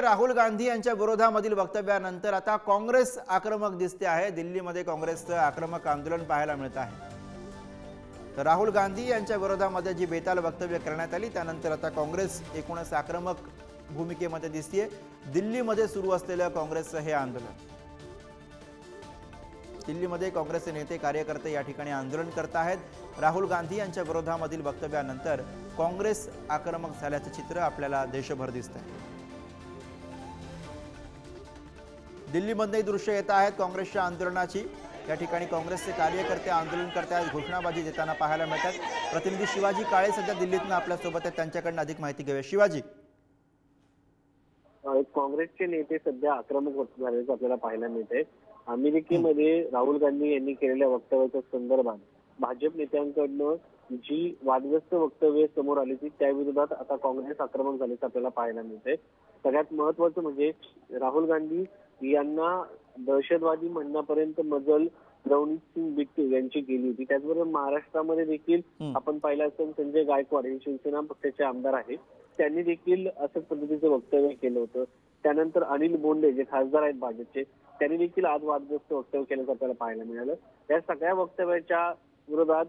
राहुल गांधी यांच्या विरोधामधील वक्तव्यानंतर आता काँग्रेस आक्रमक दिसते आहे। दिल्लीमध्ये काँग्रेसचं आक्रमक आंदोलन पाहायला मिळत आहे। तर राहुल गांधी यांच्या विरोधामध्ये जी बेताल वक्तव्य करण्यात आली त्यानंतर आता काँग्रेस एकूणच आक्रमक भूमिकेमध्ये दिसते। दिल्लीमध्ये सुरू असलेलं काँग्रेसचं हे आंदोलन, दिल्लीमध्ये काँग्रेसचे नेते कार्यकर्ते या ठिकाणी आंदोलन करत आहेत। राहुल गांधी यांच्या विरोधामधील वक्तव्यानंतर काँग्रेस आक्रमक झाल्याचं चित्र आपल्याला देशभर दिसतंय। दिल्लीमध्ये दृश्य येत आहेत काँग्रेसच्या आंदोलनाची। या ठिकाणी काँग्रेसचे कार्यकर्ते आंदोलन करत आहेत, घोषणाबाजी देताना पाहायला मिळतात। प्रतिनिधी शिवाजी काळे सध्या दिल्लीतून आपल्या सोबत आहेत, त्यांच्याकडून अधिक माहिती घेऊया। शिवाजी, काँग्रेसचे नेते सध्या आक्रमक झाल्याचं आपल्याला पाहायला मिळते। अमेरिकेमध्ये राहुल गांधी यांनी केलेल्या वक्तव्याच्या संदर्भात भाजप नेत्यांकडनं जी वादग्रस्त वक्तव्ये समोर आली ती त्याविरोधात आता काँग्रेस आक्रमक झाल्याचं आपल्याला पाहायला मिळते। सगळ्यात महत्त्वाचं म्हणजे राहुल गांधी यांना दहशतवादी म्हणण्यापर्यंत मजल नवनीत सिंग बिट्टू यांची गेली होती। त्याचबरोबर महाराष्ट्रामध्ये देखील आपण पाहिलं असेल संजय गायकवाड हे शिवसेना पक्षाचे आमदार आहेत, त्यांनी देखील असंच पद्धतीचं वक्तव्य केलं होतं। त्यानंतर अनिल बोंडे जे खासदार आहेत भाजपचे, त्यांनी देखील आज वादग्रस्त वक्तव्य केल्याचं आपल्याला पाहायला मिळालं। या सगळ्या वक्तव्याच्या विरोधात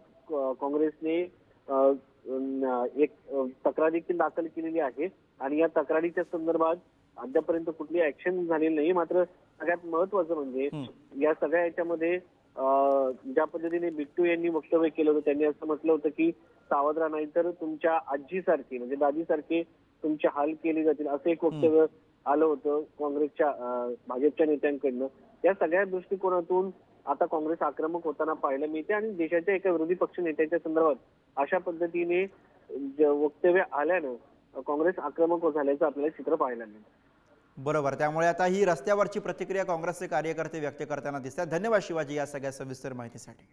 काँग्रेसने एक तक्रार देखील दाखल केलेली आहे आणि या तक्रारीच्या संदर्भात अद्यापर्यंत कुठली ऍक्शन झालेली नाही। मात्र सगळ्यात महत्वाचं म्हणजे या सगळ्या याच्यामध्ये ज्या पद्धतीने बिट्टू यांनी वक्तव्य केलं होतं, त्यांनी असं म्हटलं होतं की सावध राहा नाही तर तुमच्या आजीसारखे म्हणजे दादीसारखे तुमचे हाल केले जातील, असं एक वक्तव्य आलं होतं काँग्रेसच्या भाजपच्या नेत्यांकडनं। या सगळ्या दृष्टिकोनातून आता काँग्रेस आक्रमक होताना पाहायला मिळते आणि देशाच्या एका विरोधी पक्ष नेत्याच्या संदर्भात अशा पद्धतीने वक्तव्य आल्यानं काँग्रेस आक्रमक झाल्याचं आपल्याला चित्र पाहायला मिळतं। बरोबर, त्यामुळे आता ही रस्त्यावरची प्रतिक्रिया काँग्रेसचे कार्यकर्ते व्यक्त करताना दिसतात। धन्यवाद शिवाजी या सगळ्या सविस्तर माहितीसाठी।